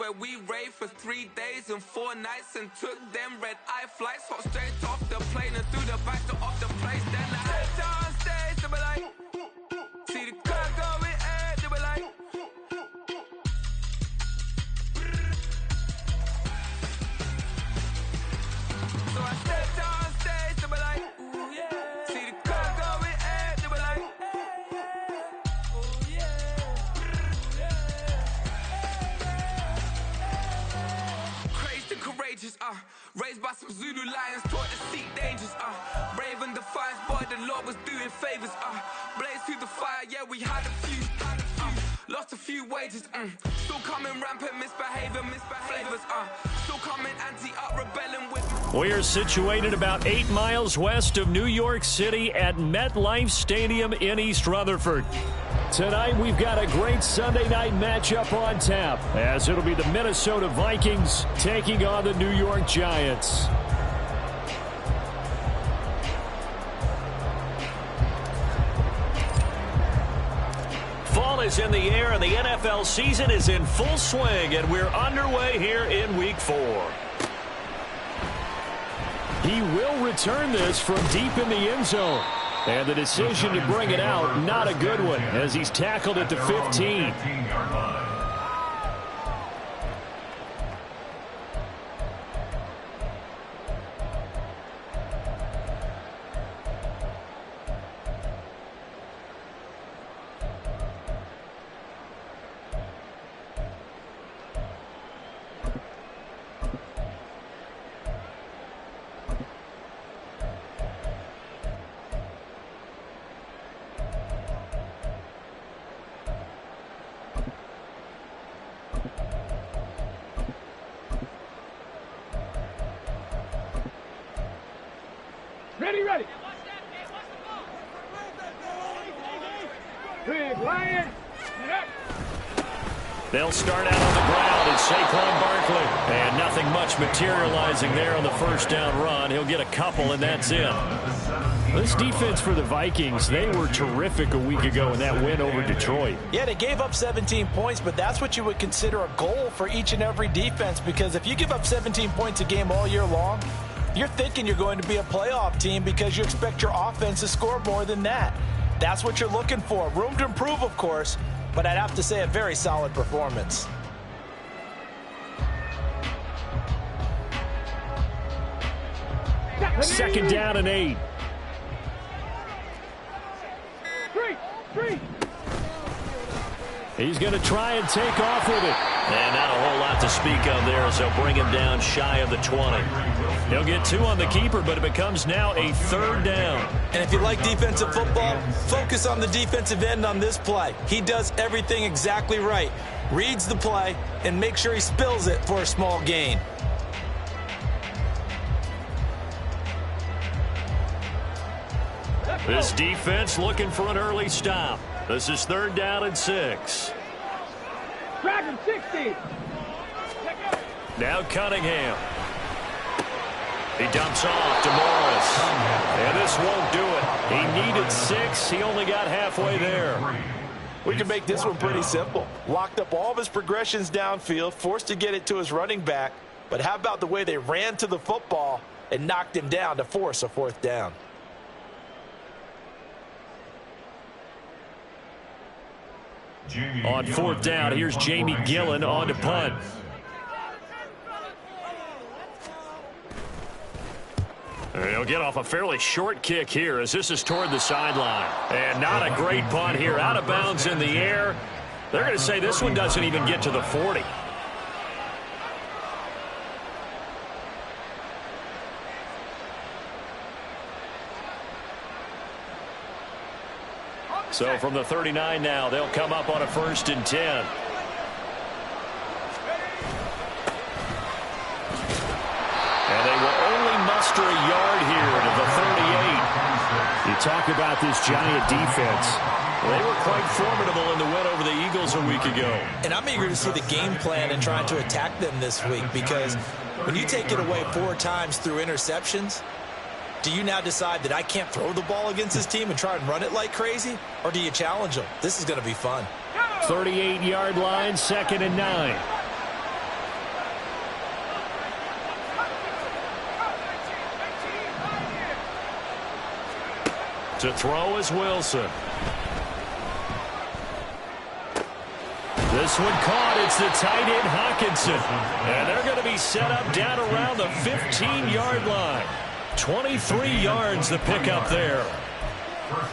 where we raved for 3 days and 4 nights and took them red-eye flights. Hot straight off the plane and through the back door of the place. Then I stepped on stage, they were like, see the crowd going air, they were like, so I stepped on stage, they were like, ooh yeah. See the crowd going air, they were like, ooh yeah. Crazed and courageous, raised by some Zulu lions, taught to seek dangers, brave and defiant, boy, the Lord was doing favors, blaze through the fire, yeah, we had a few, lost a few wages, still coming rampant, misbehavior, flavors, still coming anti-up, rebelling with. We are situated about 8 miles west of New York City at MetLife Stadium in East Rutherford. Tonight, we've got a great Sunday night matchup on tap, as it'll be the Minnesota Vikings taking on the New York Giants. Fall is in the air, and the NFL season is in full swing, and we're underway here in Week 4. He will return this from deep in the end zone. And the decision to bring it out, not a good one, as he's tackled at the 15. Ready. Big Lion. They'll start out on the ground. It's Saquon Barkley. And nothing much materializing there on the first down run. He'll get a couple, and that's it. This defense for the Vikings, they were terrific a week ago in that win over Detroit. Yeah, they gave up 17 points, but that's what you would consider a goal for each and every defense, because if you give up 17 points a game all year long, you're thinking you're going to be a playoff team because you expect your offense to score more than that. That's what you're looking for. Room to improve, of course, but I'd have to say a very solid performance. Second down and 8. Three. He's going to try and take off with it. And not a whole lot to speak of there, so bring him down shy of the 20. He'll get 2 on the keeper, but it becomes now a third down. And if you like defensive football, focus on the defensive end on this play. He does everything exactly right. Reads the play and makes sure he spills it for a small gain. This defense looking for an early stop. This is third down and 6. Drag him 60. Now Cunningham. He dumps off to Morris. And this won't do it. He needed 6. He only got halfway there. We can make this one pretty simple. Locked up all of his progressions downfield, forced to get it to his running back. But how about the way they ran to the football and knocked him down to force a fourth down? On fourth down, here's Jamie Gillen on to punt. He'll get off a fairly short kick here as this is toward the sideline. And not a great punt here. Out of bounds in the air. They're going to say this one doesn't even get to the 40. So from the 39 now, they'll come up on a 1st and 10. And they will only muster a yard here to the 38. You talk about this Giant defense. They were quite formidable in the win over the Eagles a week ago. And I'm eager to see the game plan and trying to attack them this week, because when you take it away 4 times through interceptions, do you now decide that I can't throw the ball against this team and try and run it like crazy? Or do you challenge them? This is going to be fun. 38-yard line, 2nd and 9. To throw is Wilson. This one caught. It's the tight end Hockenson. And they're going to be set up down around the 15-yard line. 23 yards the pickup there.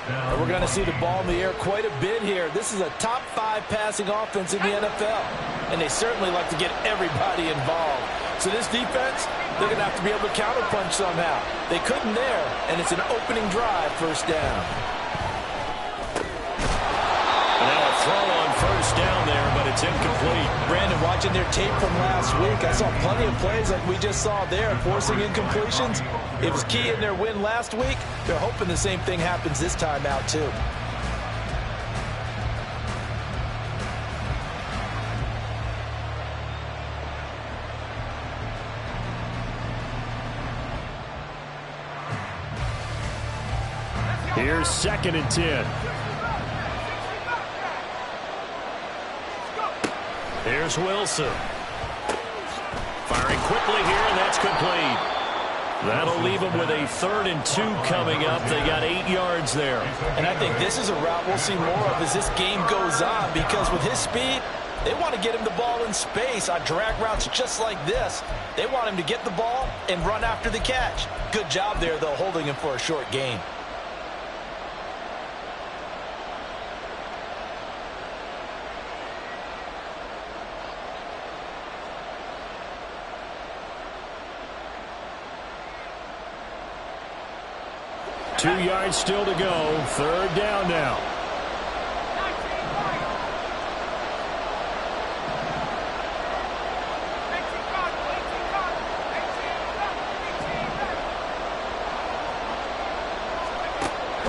And we're going to see the ball in the air quite a bit here. This is a top 5 passing offense in the NFL. And they certainly like to get everybody involved. So this defense, they're going to have to be able to counterpunch somehow. They couldn't there, and it's an opening drive, first down. Now a throw on first down there, but it's incomplete. Brandon, watching their tape from last week, I saw plenty of plays like we just saw there, forcing incompletions. It was key in their win last week. They're hoping the same thing happens this time out, too. Here's 2nd and 10. Here's Wilson. Firing quickly here, and that's complete. That'll leave them with a 3rd and 2 coming up. They got 8 yards there. And I think this is a route we'll see more of as this game goes on, because with his speed, they want to get him the ball in space on drag routes just like this. They want him to get the ball and run after the catch. Good job there, though, holding him for a short gain. Two yards still to go. 3rd down now.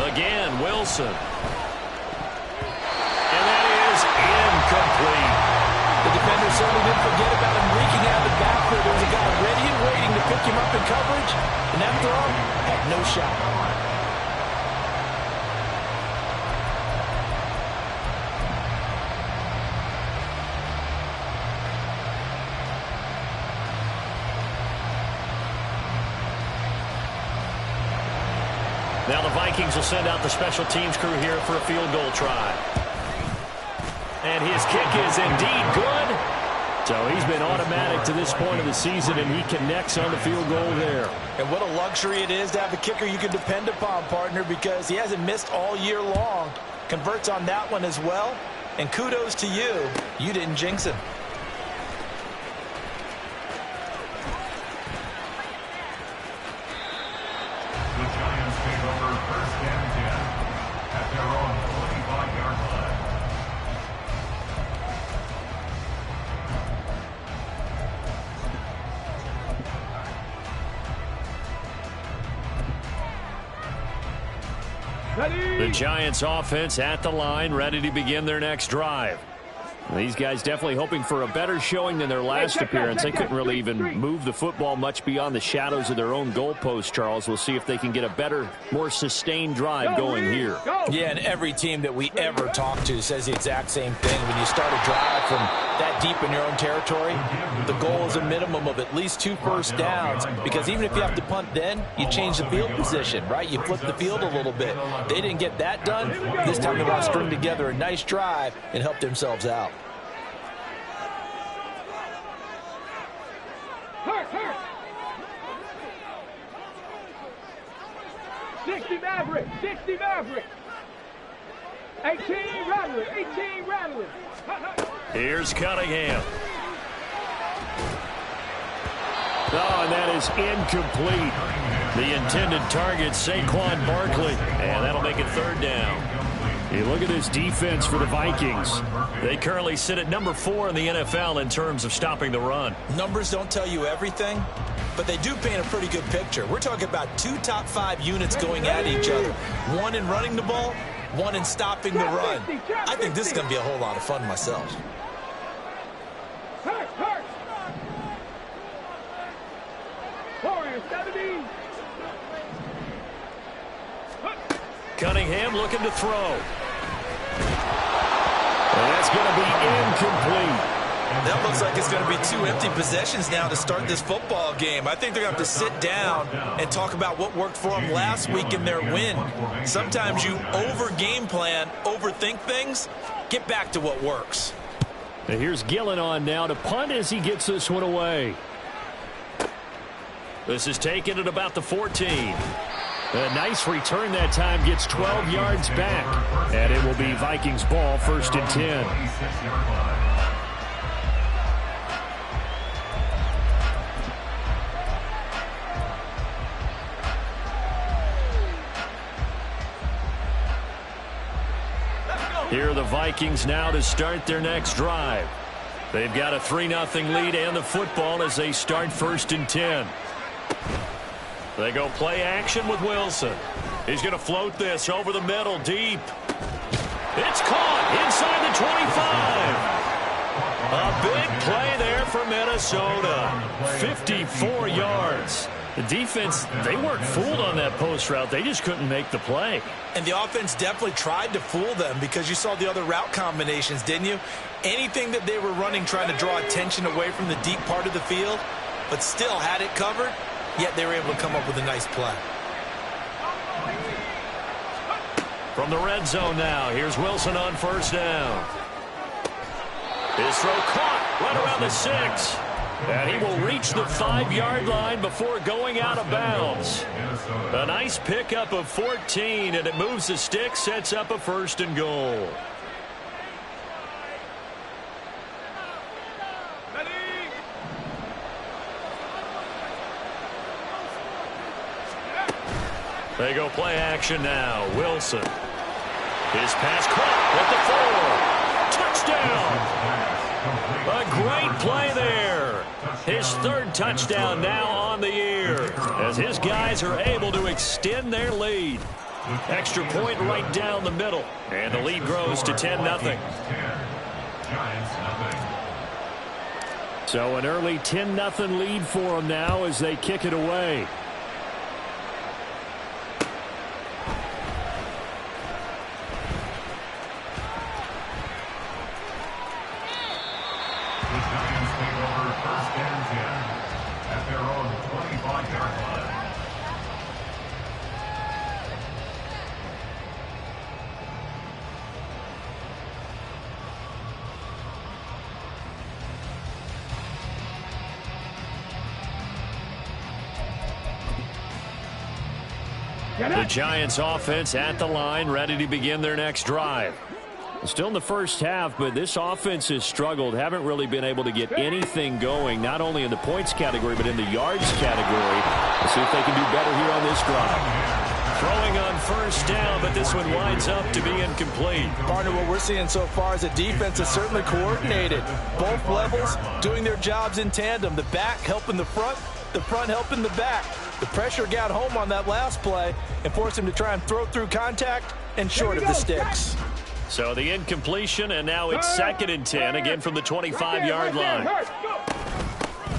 Again, Wilson. And that is incomplete. The defender certainly didn't forget about him leaking out of the backfield. There was a guy ready and waiting to pick him up in coverage, and that throw had no shot. Now the Vikings will send out the special teams crew here for a field goal try. And his kick is indeed good. So he's been automatic to this point of the season, and he connects on the field goal there. And what a luxury it is to have a kicker you can depend upon, partner, because he hasn't missed all year long. Converts on that one as well. And kudos to you. You didn't jinx him. The Giants offense at the line, ready to begin their next drive. These guys definitely hoping for a better showing than their last appearance. They couldn't really even move the football much beyond the shadows of their own goalpost, Charles. We'll see if they can get a better, more sustained drive going here. Yeah, and every team that we ever talk to says the exact same thing. When you start a drive from that deep in your own territory, the goal is a minimum of at least 2 first downs, because even if you have to punt then, you change the field position, right? You flip the field a little bit. They didn't get that done. This time they want to string together a nice drive and help themselves out. 60 Maverick, 60 Maverick. 18 Rattler, 18 Rattler. Here's Cunningham. Oh, and that is incomplete. The intended target, Saquon Barkley. And that'll make it 3rd down. You look at this defense for the Vikings. They currently sit at number 4 in the NFL in terms of stopping the run. Numbers don't tell you everything, but they do paint a pretty good picture. We're talking about 2 top 5 units going at each other. One in running the ball, one in stopping the run. I think this is going to be a whole lot of fun myself. Hurt. 4-70. Cunningham looking to throw. And that's going to be incomplete. That looks like it's going to be 2 empty possessions now to start this football game. I think they're going to have to sit down and talk about what worked for them last week in their win. Sometimes you over-game plan, overthink things. Get back to what works. And here's Gillen on now to punt as he gets this one away. This is taken at about the 14. A nice return that time, gets 12 yards back. And it will be Vikings ball, 1st and 10. Here are the Vikings now to start their next drive. They've got a 3-0 lead and the football as they start 1st and 10. They go play action with Wilson. He's going to float this over the middle deep. It's caught inside the 25. A big play there for Minnesota. 54 yards. The defense, they weren't fooled on that post route. They just couldn't make the play. And the offense definitely tried to fool them because you saw the other route combinations, didn't you? Anything that they were running trying to draw attention away from the deep part of the field, but still had it covered, yet they were able to come up with a nice play. From the red zone now, here's Wilson on 1st down. His throw caught right around the 6. And he will reach the 5-yard line before going out of bounds. A nice pickup of 14, and it moves the stick, sets up a 1st and goal. They go play action now. Wilson. His pass caught at the 4. Touchdown. A great play there. His 3rd touchdown now on the year as his guys are able to extend their lead. Extra point right down the middle, and the lead grows to 10-0. So an early 10-0 lead for them now as they kick it away. The Giants offense at the line, ready to begin their next drive. Still in the first half, but this offense has struggled. Haven't really been able to get anything going, not only in the points category, but in the yards category. Let's see if they can do better here on this drive. Throwing on 1st down, but this one winds up to be incomplete. Partner, what we're seeing so far is the defense is certainly coordinated. Both levels doing their jobs in tandem. The back helping the front helping the back. The pressure got home on that last play and forced him to try and throw through contact and short of the sticks. So the incompletion, and now it's 2nd and 10, again from the 25-yard line.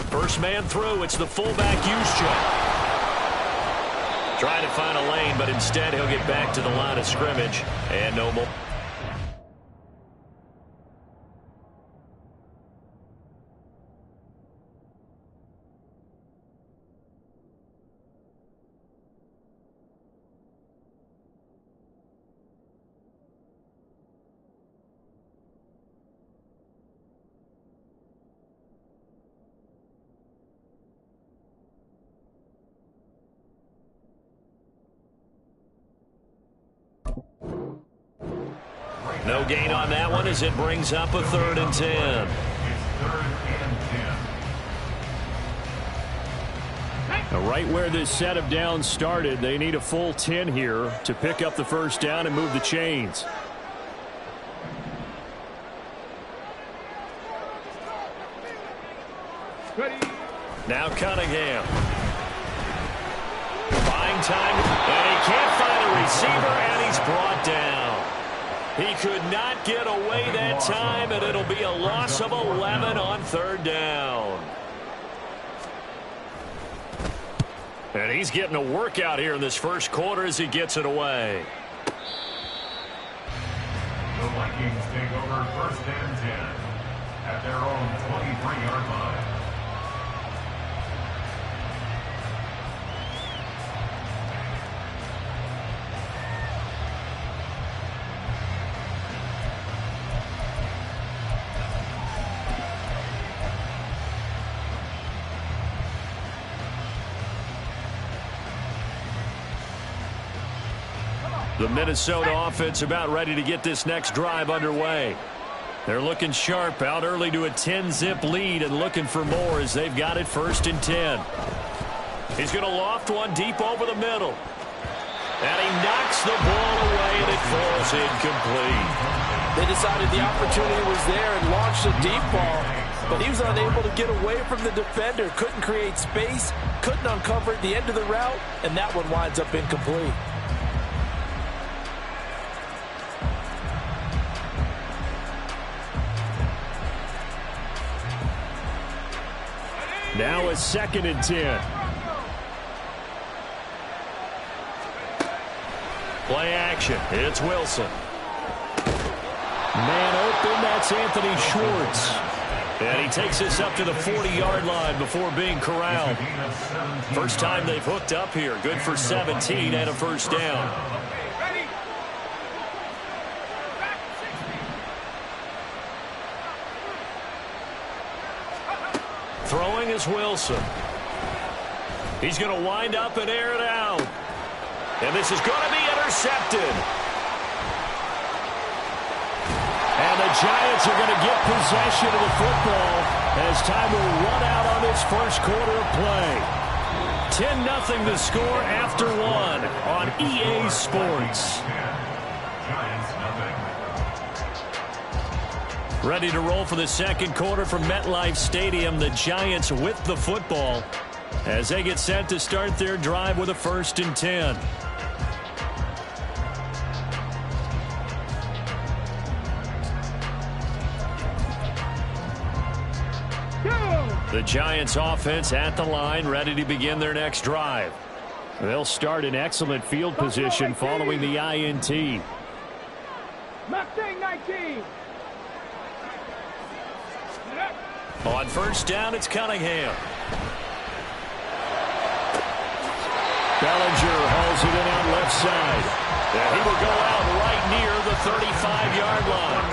First man through, it's the fullback Juszczyk. Trying to find a lane, but instead he'll get back to the line of scrimmage, and no more. No gain on that one as it brings up a 3rd and 10. Now right where this set of downs started, they need a full 10 here to pick up the 1st down and move the chains. Now Cunningham. Buying time, and he can't find a receiver, and he's brought down. He could not get away that time, and it'll be a loss of 11 on 3rd down. And he's getting a workout here in this first quarter as he gets it away. The Vikings take over 1st and 10 at their own 23-yard line. The Minnesota offense about ready to get this next drive underway. They're looking sharp, out early to a 10-zip lead and looking for more as they've got it 1st and 10. He's going to loft one deep over the middle. And he knocks the ball away and it falls incomplete. They decided the opportunity was there and launched a deep ball, but he was unable to get away from the defender, couldn't create space, couldn't uncover at the end of the route, and that one winds up incomplete. Now a 2nd and 10. Play action. It's Wilson. Man open. That's Anthony Schwartz. And he takes this up to the 40-yard line before being corralled. First time they've hooked up here. Good for 17 and a 1st down. Throwing is Wilson. He's going to wind up and air it out. And this is going to be intercepted. And the Giants are going to get possession of the football as time will run out on this first quarter of play. 10-0 the score after 1 on EA Sports. Ready to roll for the second quarter from MetLife Stadium. The Giants with the football as they get set to start their drive with a 1st and 10. The Giants offense at the line, ready to begin their next drive. They'll start in excellent field position following the INT. Mustang 19. On 1st down, it's Cunningham. Bellinger hauls it in out left side. And he will go out right near the 35-yard line.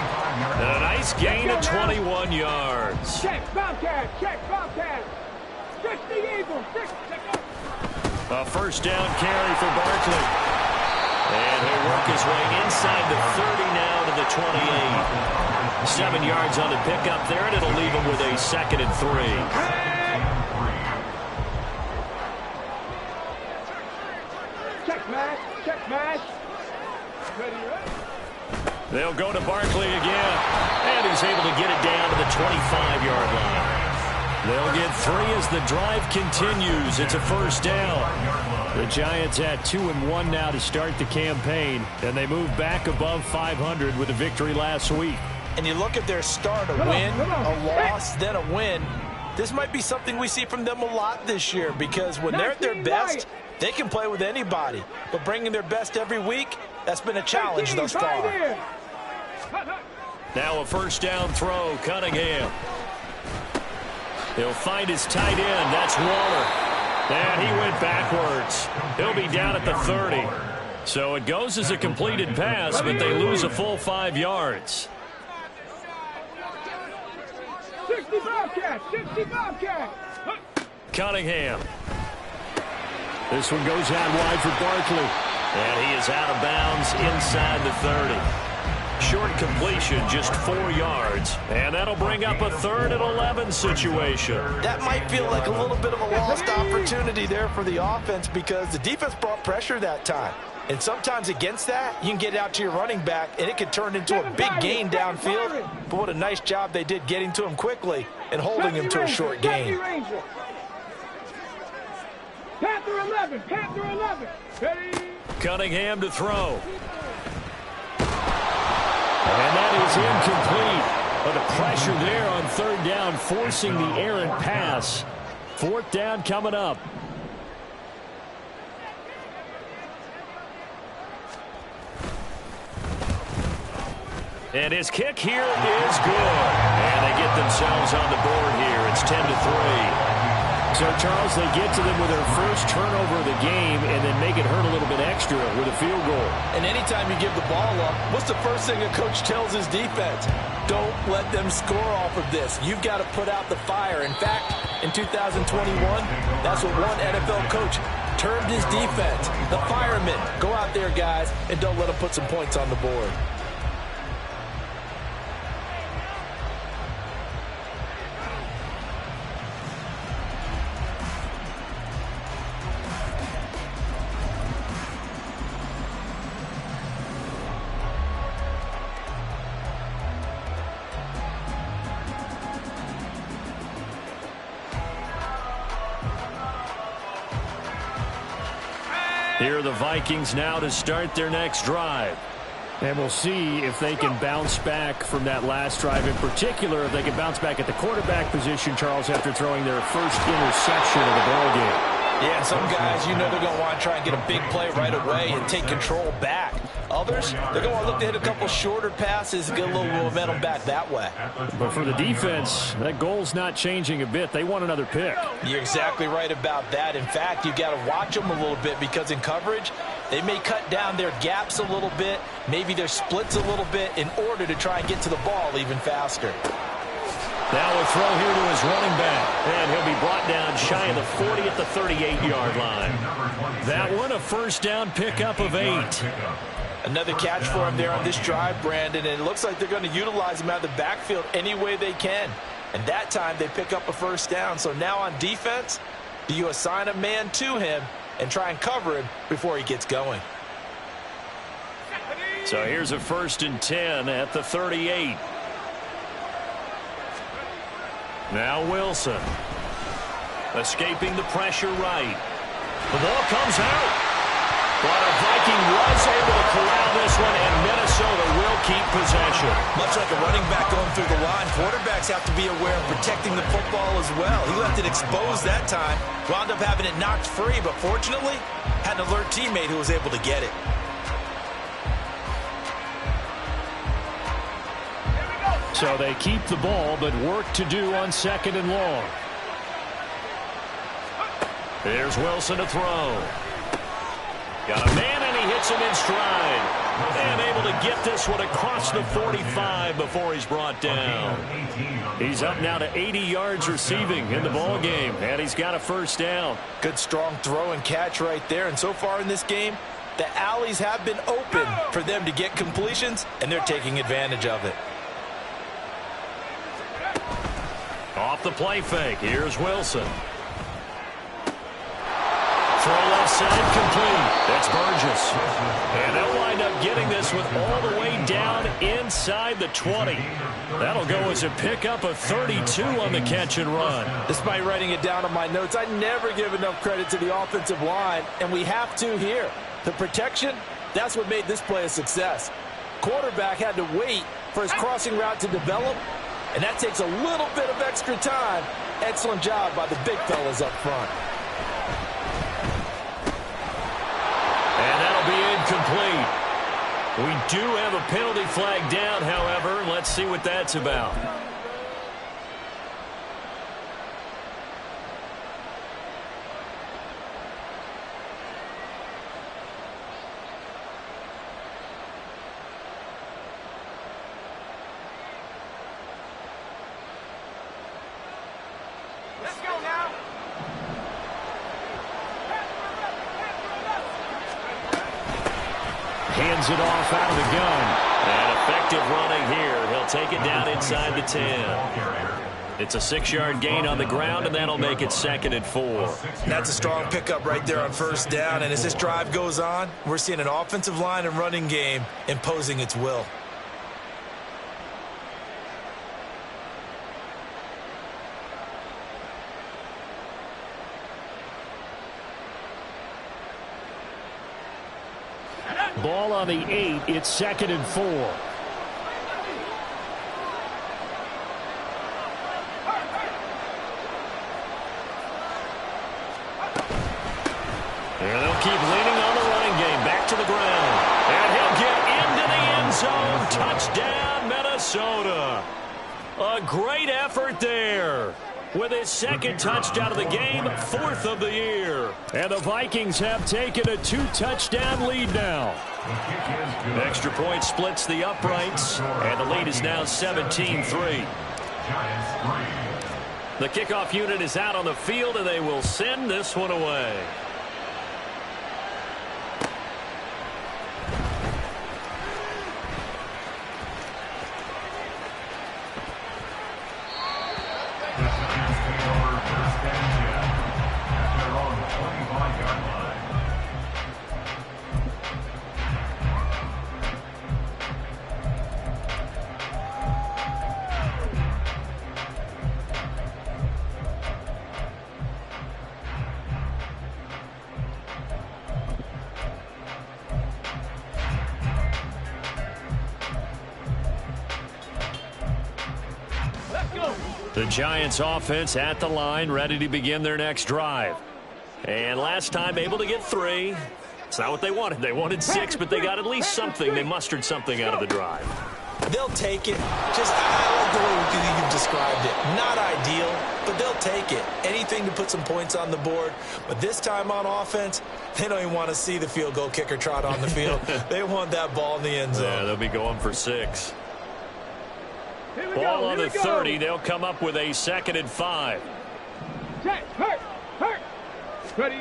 And a nice gain of 21 yards. Check, Bobcat, check, Bobcat. 60 Eagles, 60. A 1st down carry for Barkley. And he'll work his way inside the 30 now to the 28. 7 yards on the pickup there, and it'll leave him with a 2nd and 3. Check, Matt. Check, Matt. Ready, ready. They'll go to Barkley again, and he's able to get it down to the 25-yard line. They'll get 3 as the drive continues. It's a 1st down. The Giants at 2-1 now to start the campaign, and they move back above 500 with a victory last week. And you look at their start, a win, a loss, then a win. This might be something we see from them a lot this year because when they're at their best, they can play with anybody. But bringing their best every week, that's been a challenge thus far. Now a 1st down throw, Cunningham. He'll find his tight end. That's Waller. And he went backwards. He'll be down at the 30. So it goes as a completed pass, but they lose a full 5 yards. 60 Bobcat, 60 Bobcat. Cunningham. This one goes out wide for Barkley. And he is out of bounds inside the 30. Short completion, just 4 yards. And that'll bring up a 3rd and 11 situation. That might feel like a little bit of a lost opportunity there for the offense because the defense brought pressure that time. And sometimes against that, you can get out to your running back, and it can turn into a big gain downfield. But what a nice job they did getting to him quickly and holding him to a short gain. Panther 11, Panther 11. Ready? Cunningham to throw. And that is incomplete. But the pressure there on 3rd down, forcing the errant pass. 4th down coming up. And his kick here is good. And they get themselves on the board here. It's 10-3. So, Charles, they get to them with their first turnover of the game and then make it hurt a little bit extra with a field goal. And anytime you give the ball up, what's the first thing a coach tells his defense? Don't let them score off of this. You've got to put out the fire. In fact, in 2021, that's what one NFL coach termed his defense. The firemen. Go out there, guys, and don't let them put some points on the board. Here are the Vikings now to start their next drive. And we'll see if they can bounce back from that last drive. In particular, if they can bounce back at the quarterback position, Charles, after throwing their first interception of the ballgame. Yeah, some guys, you know they're going to want to try and get a big play right away and take control back. Others, they're going to look to hit a couple shorter passes and get a little momentum back that way. But for the defense, that goal's not changing a bit. They want another pick. You're exactly right about that. In fact, you've got to watch them a little bit because in coverage, they may cut down their gaps a little bit, maybe their splits a little bit in order to try and get to the ball even faster. Now a throw here to his running back. And he'll be brought down shy of the 40 at the 38-yard line. That one, a first down pickup of 8. Another catch for him there on this drive, Brandon, and it looks like they're going to utilize him out of the backfield any way they can. And that time they pick up a first down. So now on defense, do you assign a man to him and try and cover him before he gets going? So here's a 1st and 10 at the 38. Now Wilson. Escaping the pressure right. The ball comes out. But a Viking was able to corral this one, and Minnesota will keep possession. Much like a running back going through the line, quarterbacks have to be aware of protecting the football as well. He left it exposed that time, wound up having it knocked free, but fortunately, had an alert teammate who was able to get it. So they keep the ball, but work to do on 2nd and long. There's Wilson to throw. Got a man, and he hits him in stride. And able to get this one across the 45 before he's brought down. He's up now to 80 yards receiving in the ball game, and he's got a first down. Good, strong throw and catch right there. And so far in this game, the alleys have been open for them to get completions, and they're taking advantage of it. Off the play fake, here's Wilson. Throw left side complete. That's Burgess. And they'll wind up getting this one all the way down inside the 20. That'll go as a pickup of 32 on the catch and run. Despite writing it down on my notes, I never give enough credit to the offensive line, and we have to here. The protection, that's what made this play a success. Quarterback had to wait for his crossing route to develop, and that takes a little bit of extra time. Excellent job by the big fellas up front. And that'll be incomplete. We do have a penalty flag down, however. Let's see what that's about. Let's go now. Hands it off out of the gun. And effective running here. He'll take it down inside the 10. It's a 6-yard gain on the ground, and that'll make it 2nd and 4. That's a strong pickup right there on first down. And as this drive goes on, we're seeing an offensive line and running game imposing its will. Ball on the 8. It's 2nd and 4. And they'll keep leaning on the running game. Back to the ground. And he'll get into the end zone. Touchdown, Minnesota. A great effort there. With his second touchdown of the game, 4th of the year. And the Vikings have taken a 2-touchdown lead now. Extra point splits the uprights, and the lead is now 17-3. The kickoff unit is out on the field, and they will send this one away. The Giants offense at the line, ready to begin their next drive. And last time able to get 3. It's not what they wanted. They wanted 6, but they got at least something. They mustered something out of the drive. They'll take it. I like the way you've described it. Not ideal, but they'll take it. Anything to put some points on the board. But this time on offense, they don't even want to see the field goal kicker trot on the field. They want that ball in the end zone. Yeah, they'll be going for 6. Ball on the 30. They'll come up with a 2nd and 5. Check. Hurt. Ready.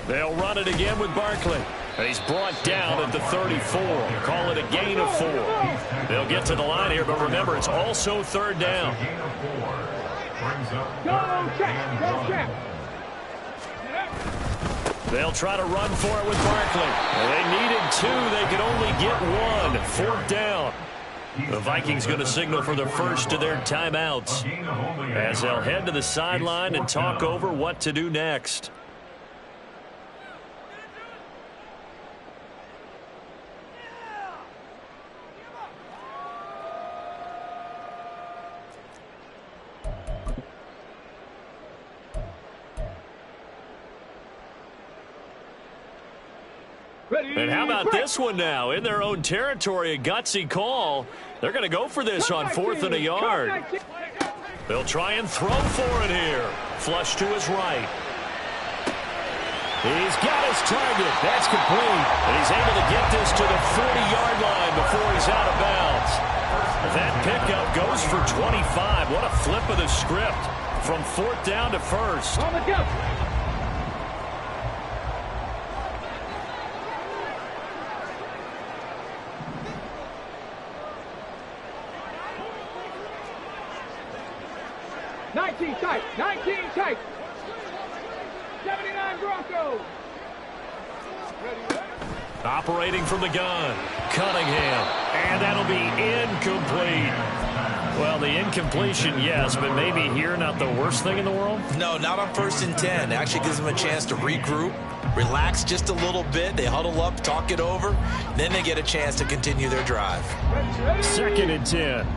They'll run it again with Barkley. And he's brought down at the 34. Call it a gain of 4. They'll get to the line here, but remember, it's also 3rd down. Go check. They'll try to run for it with Barkley. They needed 2. They could only get 1. 4th down. The Vikings going to signal for the first of their timeouts as they'll head to the sideline and talk over what to do next. And how about this one now? In their own territory, a gutsy call. They're going to go for this on 4th and a yard. They'll try and throw for it here. Flush to his right. He's got his target. That's complete. And he's able to get this to the 40-yard line before he's out of bounds. That pickup goes for 25. What a flip of the script from 4th down to 1st. On the go. Nineteen tight. 79 Broncos. Operating from the gun, Cunningham, and that'll be incomplete. Well, the incompletion, yes, but maybe here not the worst thing in the world? No, not on 1st and 10. Actually gives them a chance to regroup, relax just a little bit. They huddle up, talk it over, then they get a chance to continue their drive. 2nd and 10.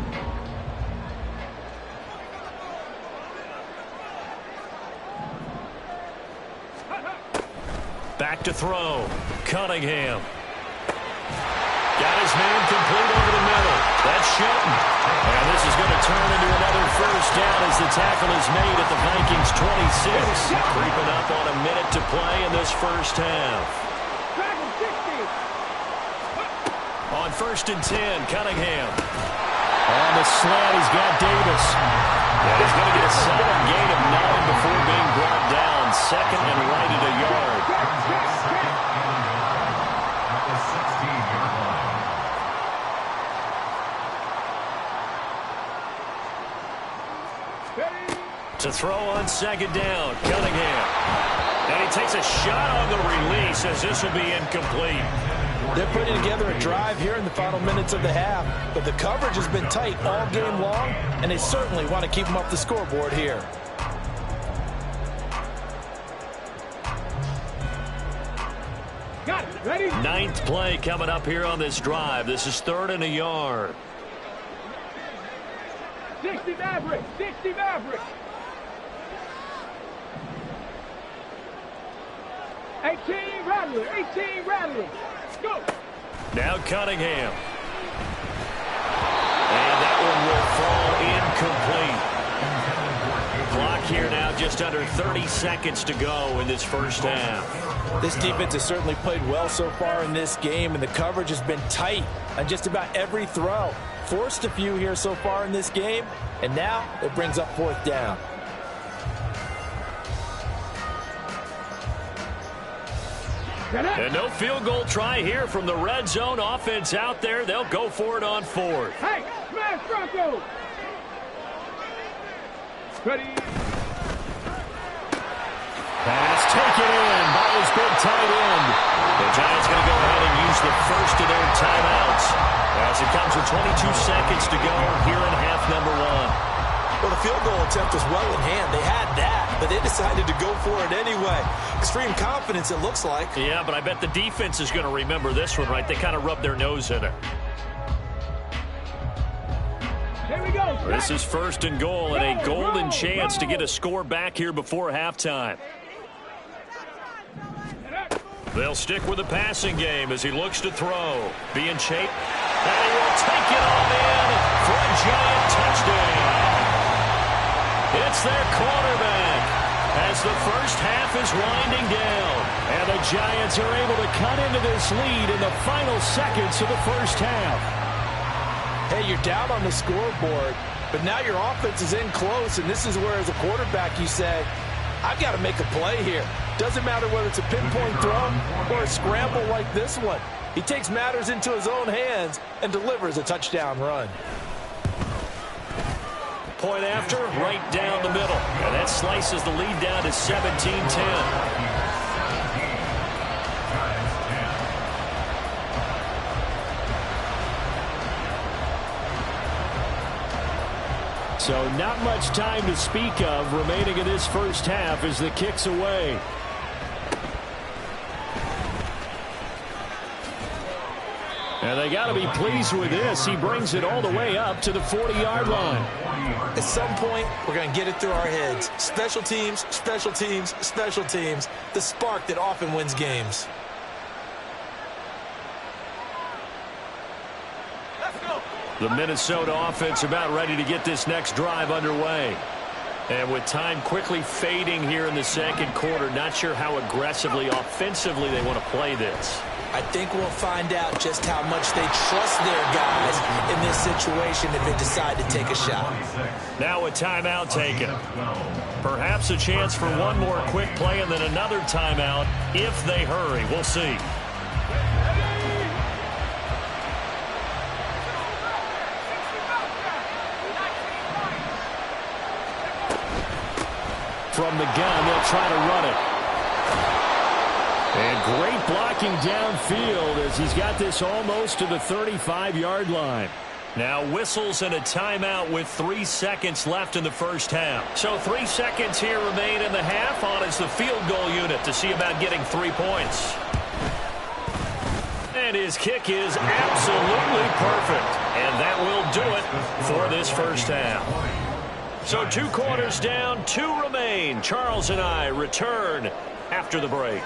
Back to throw. Cunningham. Got his man complete over the middle. That's Shelton. And this is going to turn into another 1st down as the tackle is made at the Vikings 26. Creeping up on a minute to play in this first half. On 1st and 10, Cunningham. On the slant, he's got Davis. And he's going to get a solid gain of 9 before being brought down. 2nd and right at a yard. To throw on 2nd down, Cunningham. And he takes a shot on the release as this will be incomplete. They're putting together a drive here in the final minutes of the half, but the coverage has been tight all game long, and they certainly want to keep them up the scoreboard here. Got it. Ready? 9th play coming up here on this drive. This is 3rd and a yard. 60 Mavericks. 60 Mavericks. 18 Rattler. 18 Rattler. Go. Now Cunningham. one will fall incomplete. Clock here now just under 30 seconds to go in this first half. This defense has certainly played well so far in this game, and the coverage has been tight on just about every throw. Forced a few here so far in this game, and now it brings up fourth down. And no field goal try here from the red zone. Offense out there. They'll go for it on fourth. Hey, smash Bronco! Ready? Pass taken in by his big tight end. The Giants going to go ahead and use the first of their timeouts as it comes with 22 seconds to go here in half number one. Well, the field goal attempt was well in hand. They had that, but they decided to go for it anyway. Extreme confidence, it looks like. Yeah, but I bet the defense is going to remember this one, right? They kind of rubbed their nose in it. Here we go. This is first and goal and a golden chance to get a score back here before halftime. They'll stick with the passing game as he looks to throw. Being shaped, and he will take it on in for a giant touchdown. It's their quarterback as the first half is winding down. And the Giants are able to cut into this lead in the final seconds of the first half. Hey, you're down on the scoreboard, but now your offense is in close, and this is where, as a quarterback, you say, I've got to make a play here. Doesn't matter whether it's a pinpoint throw or a scramble like this one. He takes matters into his own hands and delivers a touchdown run. Point after, right down the middle. And that slices the lead down to 17-10. So not much time to speak of remaining in this first half as the kick's away. And they got to be pleased with this. He brings it all the way up to the 40-yard line. At some point, we're going to get it through our heads. Special teams, special teams, special teams. The spark that often wins games. The Minnesota offense about ready to get this next drive underway. And with time quickly fading here in the second quarter, not sure how aggressively, offensively they want to play this. I think we'll find out just how much they trust their guys in this situation if they decide to take a shot. Now a timeout taken. Perhaps a chance for one more quick play and then another timeout if they hurry. We'll see. From the gun, they'll try to run it. And great blocking downfield as he's got this almost to the 35-yard line. Now whistles and a timeout with 3 seconds left in the first half. So 3 seconds here remain in the half on as the field goal unit to see about getting 3 points. And his kick is absolutely perfect. And that will do it for this first half. So 2 quarters down, 2 remain. Charles and I return after the break.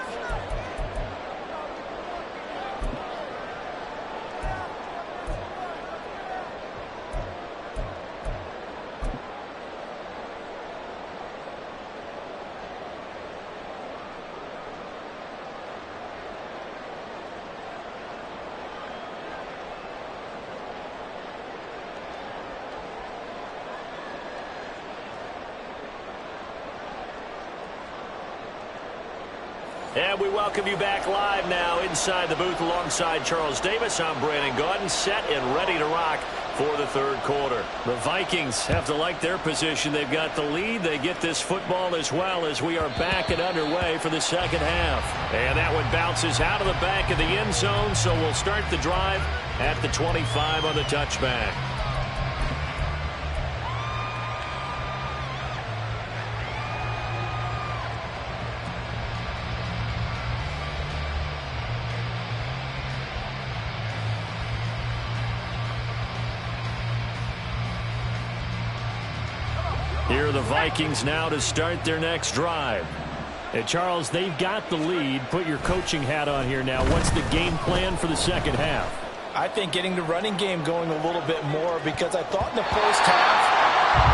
And we welcome you back live now inside the booth alongside Charles Davis. I'm Brandon Gaudin, set and ready to rock for the third quarter. The Vikings have to like their position. They've got the lead. They get this football as well as we are back and underway for the second half. And that one bounces out of the back of the end zone, so we'll start the drive at the 25 on the touchback. Here are the Vikings now to start their next drive. And Charles, they've got the lead. Put your coaching hat on here now. What's the game plan for the second half? I think getting the running game going a little bit more, because I thought in the first half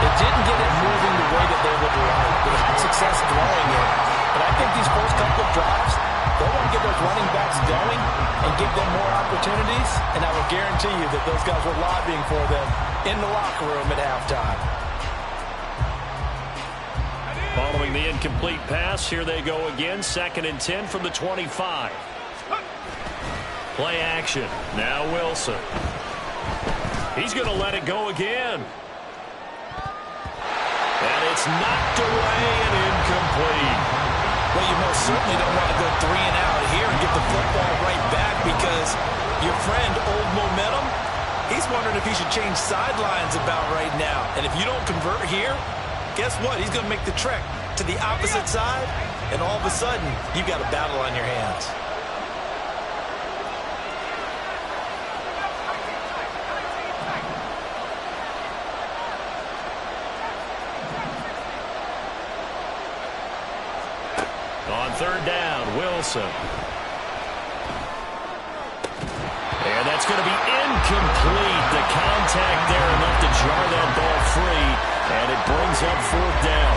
it didn't get it moving the way that they would like. They had success throwing it. But I think these first couple of drives, they want to get those running backs going and give them more opportunities. And I will guarantee you that those guys were lobbying for them in the locker room at halftime. Following the incomplete pass, here they go again. 2nd and 10 from the 25. Play action. Now Wilson. He's going to let it go again. And it's knocked away and incomplete. Well, you most certainly don't want to go 3 and out here and get the football right back, because your friend, Old Momentum, he's wondering if he should change sidelines about right now. And if you don't convert here, guess what? He's going to make the trek to the opposite side, and all of a sudden, you've got a battle on your hands. On 3rd down, Wilson. And that's going to be incomplete. The contact there enough to jar that ball free, and it brings up 4th down.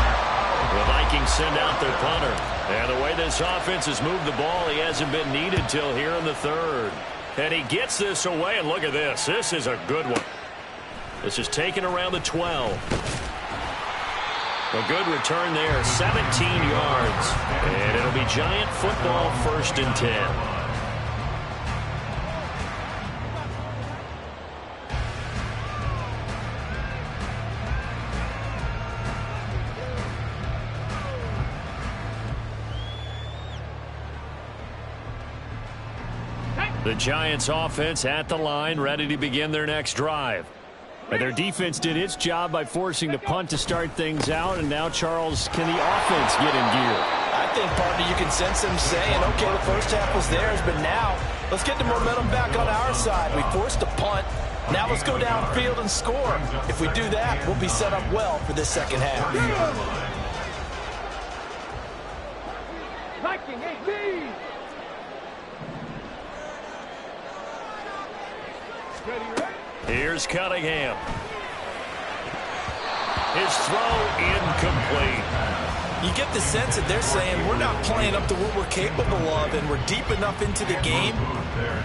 The Vikings send out their punter. And the way this offense has moved the ball, he hasn't been needed till here in the 3rd. And he gets this away, and look at this. This is a good one. This is taken around the 12. A good return there, 17 yards. And it'll be Giant football, 1st and 10. The Giants offense at the line, ready to begin their next drive. And their defense did its job by forcing the punt to start things out. And now, Charles, can the offense get in gear? I think, partner, you can sense them saying, okay, the first half was theirs, but now let's get the momentum back on our side. We forced a punt. Now let's go downfield and score. If we do that, we'll be set up well for this second half. Viking, AB! Here's Cunningham. His throw incomplete. You get the sense that they're saying we're not playing up to what we're capable of, and we're deep enough into the game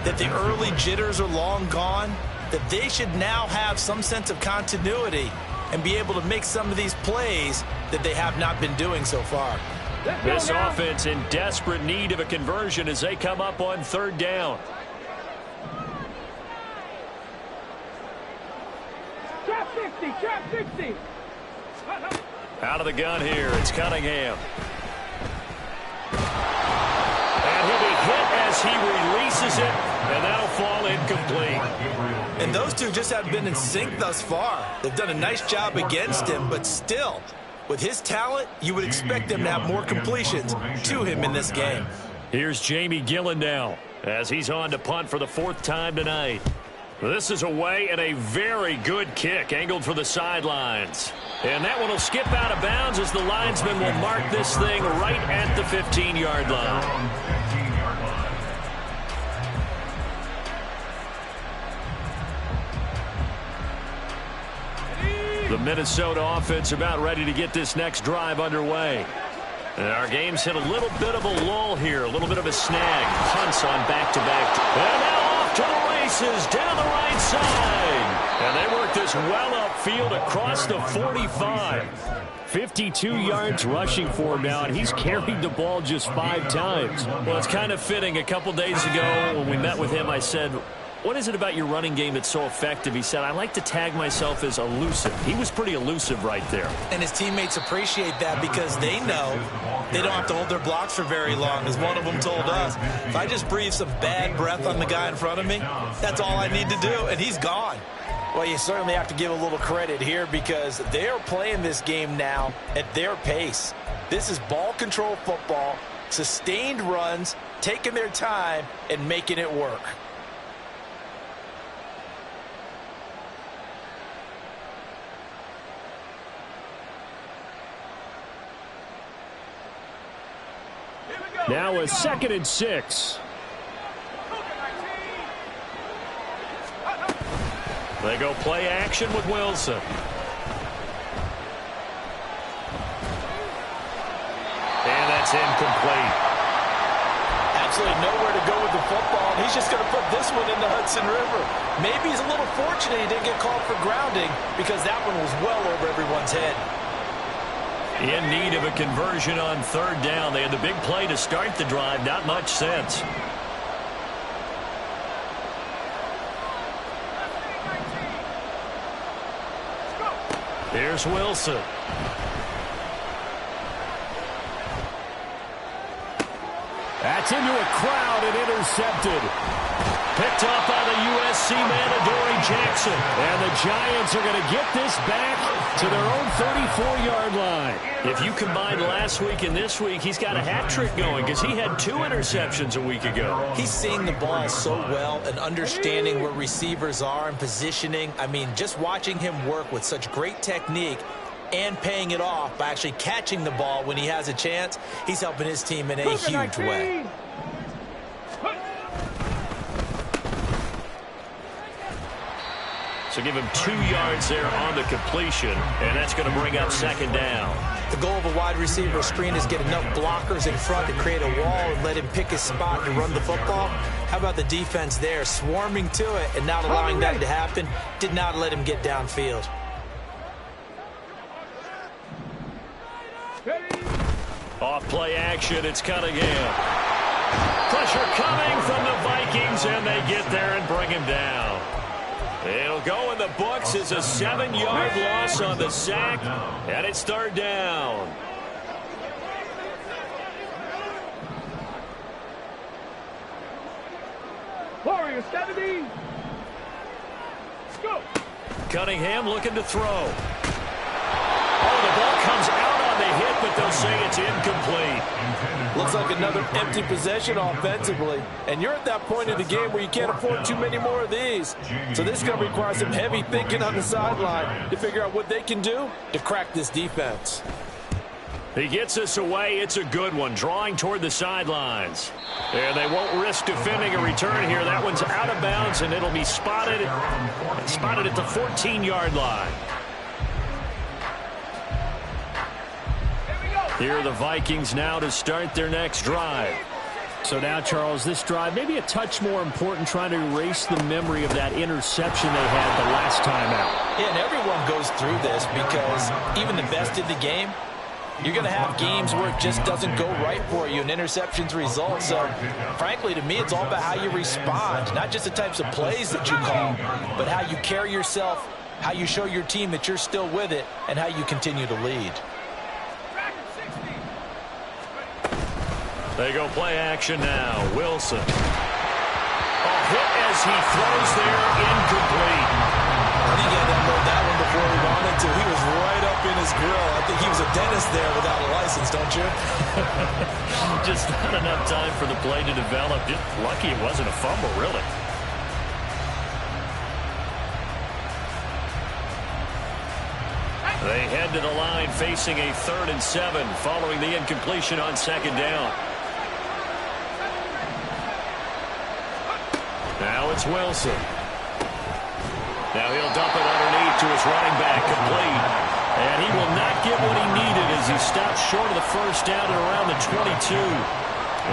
that the early jitters are long gone, that they should now have some sense of continuity and be able to make some of these plays that they have not been doing so far. This offense in desperate need of a conversion as they come up on 3rd down. Trap 60. Out of the gun here, it's Cunningham. And he'll be hit as he releases it, and that'll fall incomplete. And those two just haven't been in sync thus far. They've done a nice job against him, but still, with his talent, you would expect them to have more completions to him in this game. Here's Jamie Gillen now as he's on to punt for the 4th time tonight. This is away and a very good kick angled for the sidelines. And that one will skip out of bounds as the linesman will mark this thing right at the 15-yard line. The Minnesota offense about ready to get this next drive underway. And our game's hit a little bit of a lull here, a little bit of a snag. Punts on back-to-back. And now off to the races down the right side. And they work this well upfield across the 45. 52 yards rushing for him now, and he's carried the ball just 5 times. Well, it's kind of fitting. A couple days ago when we met with him, I said, what is it about your running game that's so effective? He said, I like to tag myself as elusive. He was pretty elusive right there. And his teammates appreciate that because they know they don't have to hold their blocks for very long, as one of them told us. If I just breathe some bad breath on the guy in front of me, that's all I need to do, and he's gone. Well, you certainly have to give a little credit here because they're playing this game now at their pace. This is ball control football, sustained runs, taking their time, and making it work. Now a 2nd and 6. They go play action with Wilson. And that's incomplete. Absolutely nowhere to go with the football. And he's just going to put this one in the Hudson River. Maybe he's a little fortunate he didn't get called for grounding because that one was well over everyone's head. In need of a conversion on third down. They had the big play to start the drive. Not much sense. Here's Wilson. That's into a crowd and intercepted. Picked up by the USC man, Adoree Jackson. And the Giants are going to get this back to their own 34-yard line. If you combine last week and this week, he's got a hat trick going because he had 2 interceptions a week ago. He's seeing the ball so well and understanding where receivers are and positioning. I mean, just watching him work with such great technique and paying it off by actually catching the ball when he has a chance, he's helping his team in a huge way. So give him 2 yards there on the completion, and that's going to bring up second down. The goal of a wide receiver screen is get enough blockers in front to create a wall and let him pick his spot to run the football. How about the defense there, swarming to it and not allowing that to happen? Did not let him get downfield. Off play action, it's Cunningham. Pressure coming from the Vikings, and they get there and bring him down. It'll go in the books as a 7-yard loss on the sack, and it's third down. Warriors 70. Go. Cunningham looking to throw. Oh, the ball comes out on the hit, but they'll say it's incomplete. Looks like another empty possession offensively. And you're at that point in the game where you can't afford too many more of these. So this is going to require some heavy thinking on the sideline to figure out what they can do to crack this defense. He gets us away. It's a good one, drawing toward the sidelines. And they won't risk defending a return here. That one's out of bounds, and it'll be spotted at the 14-yard line. Here are the Vikings now to start their next drive. So now, Charles, this drive maybe a touch more important, trying to erase the memory of that interception they had the last time out. Yeah, and everyone goes through this because even the best in the game, you're going to have games where it just doesn't go right for you and interceptions result. So, frankly, to me, it's all about how you respond, not just the types of plays that you call, but how you carry yourself, how you show your team that you're still with it, and how you continue to lead. They go play action now. Wilson. A hit as he throws there, incomplete. I think he had to unload that one before he wanted to. He was right up in his grill. I think he was a dentist there without a license, don't you? Just not enough time for the play to develop. Just lucky it wasn't a fumble, really. They head to the line facing a 3rd and 7 following the incompletion on second down. Now it's Wilson. Now he'll dump it underneath to his running back, complete. And he will not get what he needed as he stops short of the first down at around the 22.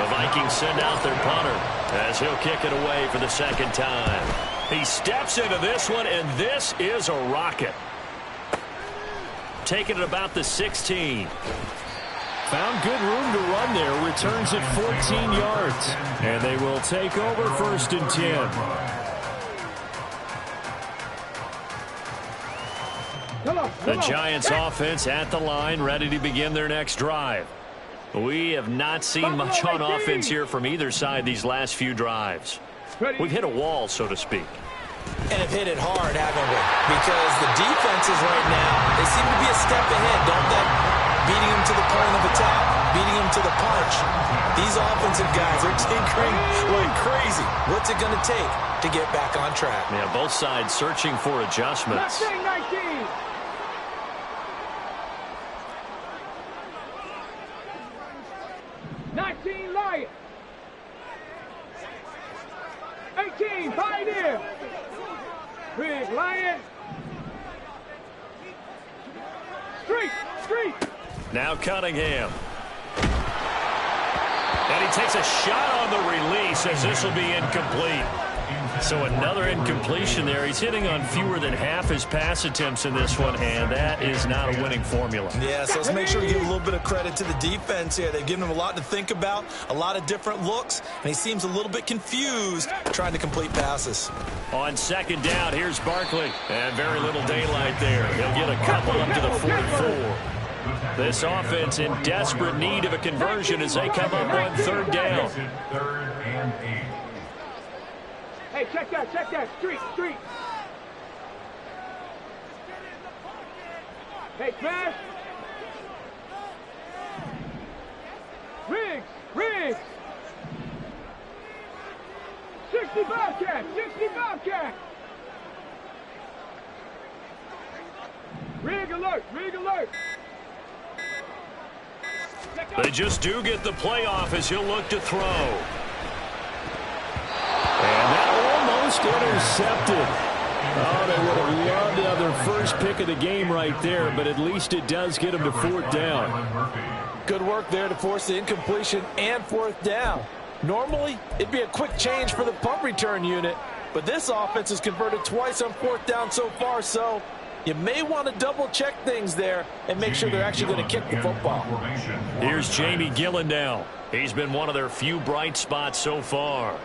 The Vikings send out their punter as he'll kick it away for the second time. He steps into this one, and this is a rocket. Taking it about the 16. Found good room to run there. Returns at 14 yards. And they will take over 1st and 10. The Giants offense at the line, ready to begin their next drive. We have not seen much on offense here from either side these last few drives. We've hit a wall, so to speak. And have hit it hard, haven't we? Because the defenses right now, they seem to be a step ahead, don't they? Beating them to the point of attack, beating them to the punch. These offensive guys are tinkering like crazy. What's it going to take to get back on track? Yeah, both sides searching for adjustments. 19. 19 Lions. 18 Pioneer. Big Lion. Street. Now Cunningham. And he takes a shot on the release as this will be incomplete. So another incompletion there. He's hitting on fewer than half his pass attempts in this one, and that is not a winning formula. Yeah, so let's make sure we give a little bit of credit to the defense here. They've given him a lot to think about, a lot of different looks, and he seems a little bit confused trying to complete passes. On second down, here's Barkley, and very little daylight there. He'll get a couple up to the 44. This offense in desperate need of a conversion as they come up on third down. Third and 8. Hey, check that. Street. Hey, Crash. Riggs. 60 Bobcat. Rig alert. They just do get the playoff as he'll look to throw. And that almost intercepted. Oh, they would have loved to have their first pick of the game right there, but at least it does get them to fourth down. Good work there to force the incompletion and fourth down. Normally, it'd be a quick change for the punt return unit, but this offense has converted twice on fourth down so far, so you may want to double-check things there and make sure they're actually going to kick the football. Here's Jamie Gillen now. He's been one of their few bright spots so far.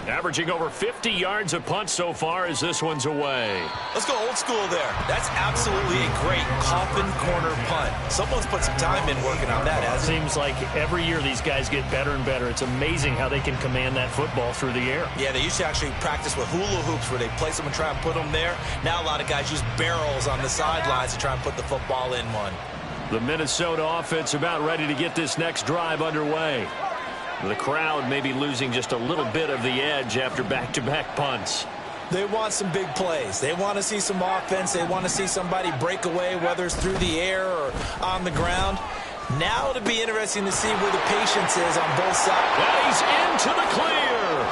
Averaging over 50 yards a punt so far as this one's away. Let's go old school there. That's absolutely a great coffin corner punt. Someone's put some time in working on that, hasn't it? Seems like every year these guys get better and better. It's amazing how they can command that football through the air. Yeah, they used to actually practice with hula hoops where they place them and try and put them there. Now a lot of guys use barrels on the sidelines to try and put the football in one. The Minnesota offense about ready to get this next drive underway. The crowd may be losing just a little bit of the edge after back-to-back punts. They want some big plays. They want to see some offense. They want to see somebody break away, whether it's through the air or on the ground. Now it'll be interesting to see where the patience is on both sides. And he's into the clear.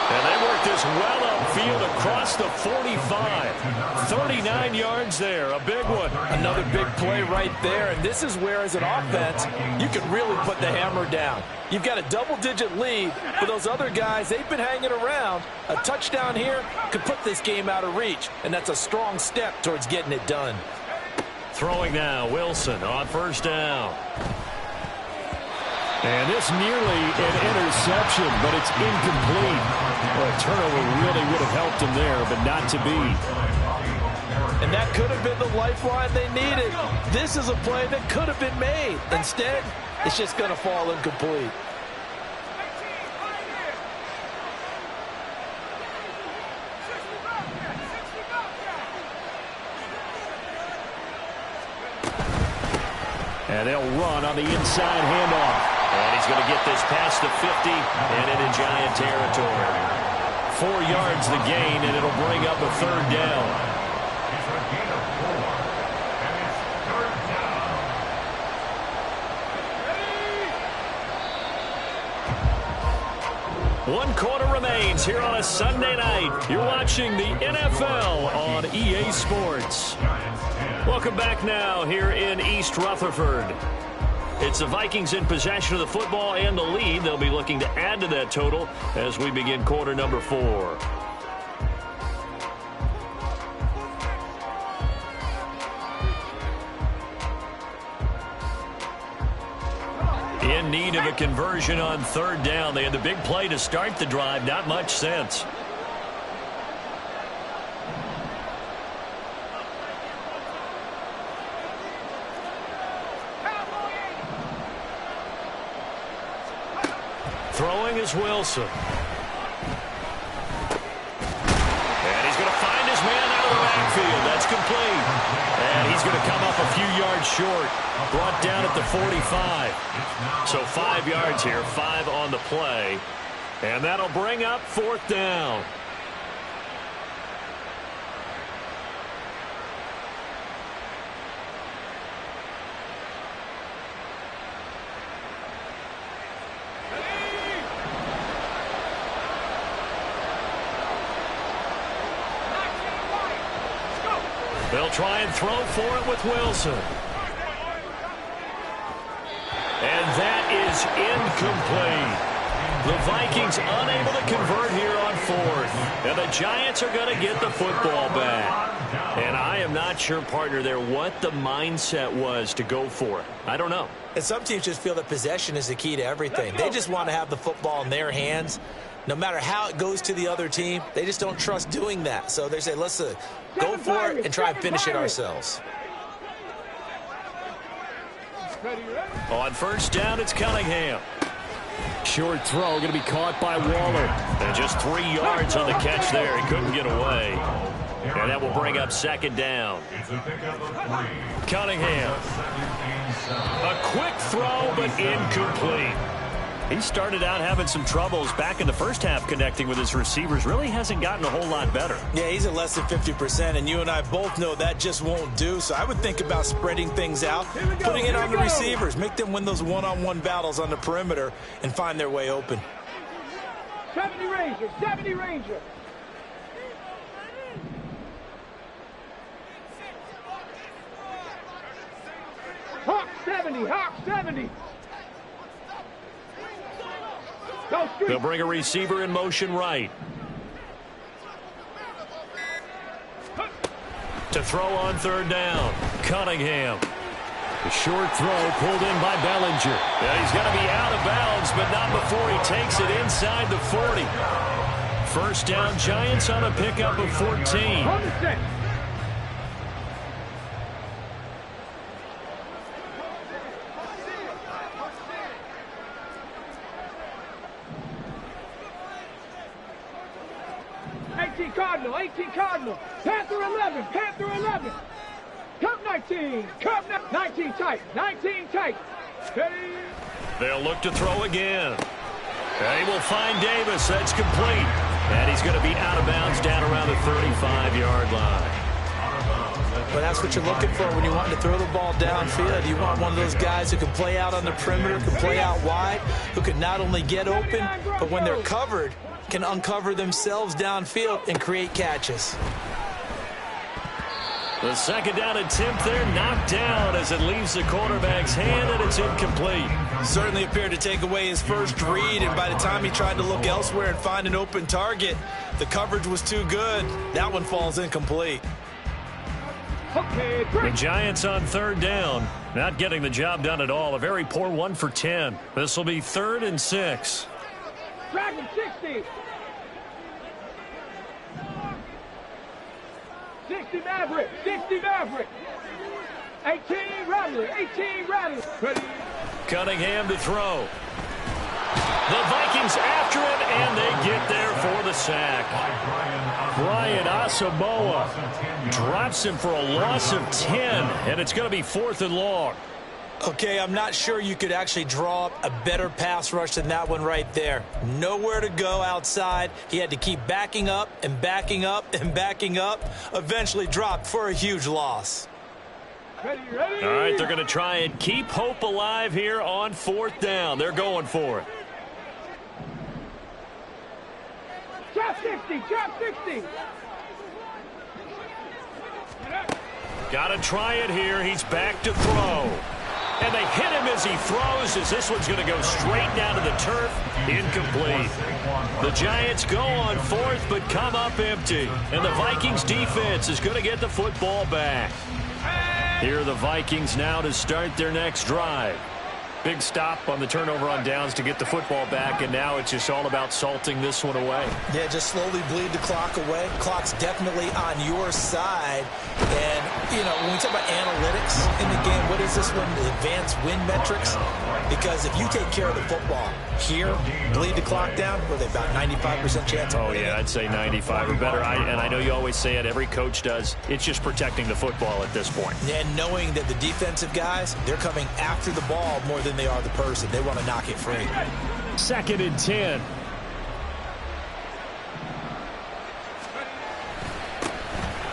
And they work this well upfield across the 45. 39 yards there, a big one. Another big play right there, and this is where, as an offense, you can really put the hammer down. You've got a double-digit lead, but those other guys, they've been hanging around. A touchdown here could put this game out of reach, and that's a strong step towards getting it done. Throwing now, Wilson on first down. And this nearly an interception, but it's incomplete. Well, a turnover really would have helped him there, but not to be. And that could have been the lifeline they needed. This is a play that could have been made. Instead, it's just going to fall incomplete. And they'll run on the inside handoff. And he's going to get this past the 50 and into Giant territory. 4 yards the gain, and it'll bring up a third down. It's a gain of 4, and it's third down. 1 quarter remains here on a Sunday night. You're watching the NFL on EA Sports. Welcome back now here in East Rutherford. It's the Vikings in possession of the football and the lead. They'll be looking to add to that total as we begin quarter number 4. In need of a conversion on third down. They had the big play to start the drive. Not much sense. Throwing is Wilson. And he's going to find his man out of the backfield. That's complete. And he's going to come up a few yards short. Brought down at the 45. So 5 yards here, 5 on the play. And that'll bring up fourth down. They'll try and throw for it with Wilson. And that is incomplete. The Vikings unable to convert here on fourth. And the Giants are going to get the football back. And I am not sure, partner, there what the mindset was to go for it. I don't know. And some teams just feel that possession is the key to everything. They just want to have the football in their hands. No matter how it goes to the other team, they just don't trust doing that. So they say, let's go for it and try and finish it ourselves. On first down, it's Cunningham. Short throw going to be caught by Waller. And just 3 yards on the catch there. He couldn't get away. And that will bring up second down. Cunningham. A quick throw, but incomplete. He started out having some troubles back in the first half connecting with his receivers. Really hasn't gotten a whole lot better. Yeah, he's at less than 50%, and you and I both know that just won't do. So I would think about spreading things out, putting it on the receivers, make them win those one-on-one battles on the perimeter and find their way open. 70 Ranger, 70 Ranger. Hawk 70, Hawk 70. They'll bring a receiver in motion right. To throw on third down, Cunningham. The short throw pulled in by Bellinger. Yeah, he's going to be out of bounds, but not before he takes it inside the 40. First down, Giants on a pickup of 14. 18 Cardinal, Panther 11, Panther 11. Cup 19, Cup 19 tight, 19 tight. Steady. They'll look to throw again. They will find Davis. That's complete. And he's going to be out of bounds down around the 35-yard line. But that's what you're looking for when you want to throw the ball downfield. You want one of those guys who can play out on the perimeter, can play out wide, who can not only get open, but when they're covered, can uncover themselves downfield and create catches. The second down attempt there knocked down as it leaves the quarterback's hand, and it's incomplete. Certainly appeared to take away his first read, and by the time he tried to look elsewhere and find an open target, the coverage was too good. That one falls incomplete. The Giants on third down, not getting the job done at all. A very poor 1 for 10. This will be 3rd and 6. Dragon 60. 60 Maverick, 60 Maverick. 18 Rattler, 18 Rattler. Ready. Cunningham to throw. The Vikings after him, and they get there for the sack. Brian Asamoah Drops him for a loss of 10, and it's going to be 4th and long. Okay, I'm not sure you could actually draw up a better pass rush than that one right there. Nowhere to go outside. He had to keep backing up and backing up and backing up. Eventually dropped for a huge loss. Ready. All right, they're going to try and keep hope alive here on 4th down. They're going for it. Trap 60, trap 60. Got to try it here. He's back to throw. And they hit him as he throws, as this one's going to go straight down to the turf. Incomplete. The Giants go on 4th, but come up empty. And the Vikings defense is going to get the football back. Here are the Vikings now to start their next drive. Big stop on the turnover on downs to get the football back, and now it's just all about salting this one away. Yeah, just slowly bleed the clock away. Clock's definitely on your side. And, you know, when we talk about analytics in the game, what is this one? The advanced win metrics? Because if you take care of the football here, bleed the clock down, were they about 95% chance of winning? Oh, yeah, I'd say 95 or better. And I know you always say it, every coach does. It's just protecting the football at this point. And knowing that the defensive guys, they're coming after the ball more than they are the person. They want to knock it free. 2nd and 10.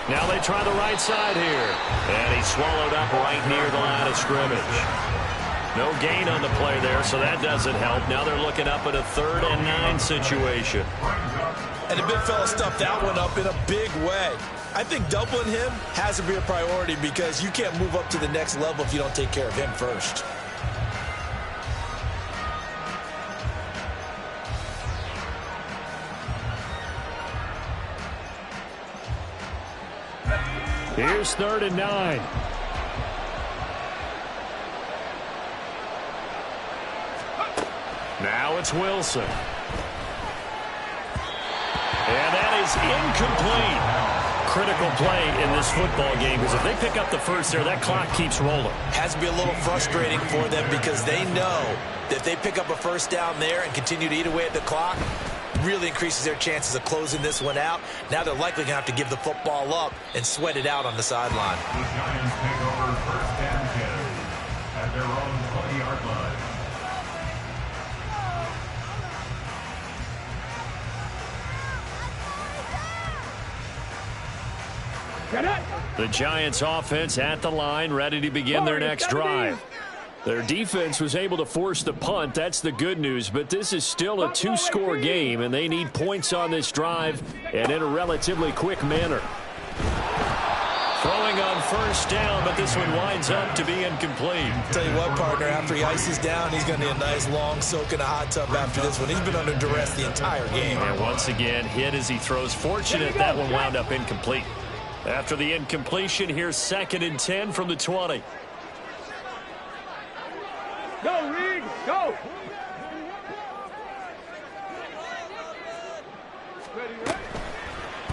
Now they try the right side here. And he's swallowed up right near the line of scrimmage. No gain on the play there, so that doesn't help. Now they're looking up at a 3rd and 9 situation. And the big fella stuffed that one up in a big way. I think doubling him has to be a priority because you can't move up to the next level if you don't take care of him first. Here's 3rd and 9. Now it's Wilson. And that is incomplete. Critical play in this football game because if they pick up the first there, that clock keeps rolling. Has to be a little frustrating for them because they know that if they pick up a first down there and continue to eat away at the clock, really increases their chances of closing this one out. Now they're likely going to have to give the football up and sweat it out on the sideline. The Giants take over 1st and 10 at their own 20-yard line. The Giants offense at the line, ready to begin their next drive. Their defense was able to force the punt. That's the good news, but this is still a 2-score game, and they need points on this drive and in a relatively quick manner. Throwing on first down, but this one winds up to be incomplete. Tell you what, partner, after he ices down, he's going to need a nice long soak in a hot tub after this one. He's been under duress the entire game. And once again, hit as he throws. Fortunate that one wound up incomplete. After the incompletion, here's 2nd and 10 from the 20. Go, Reed, go!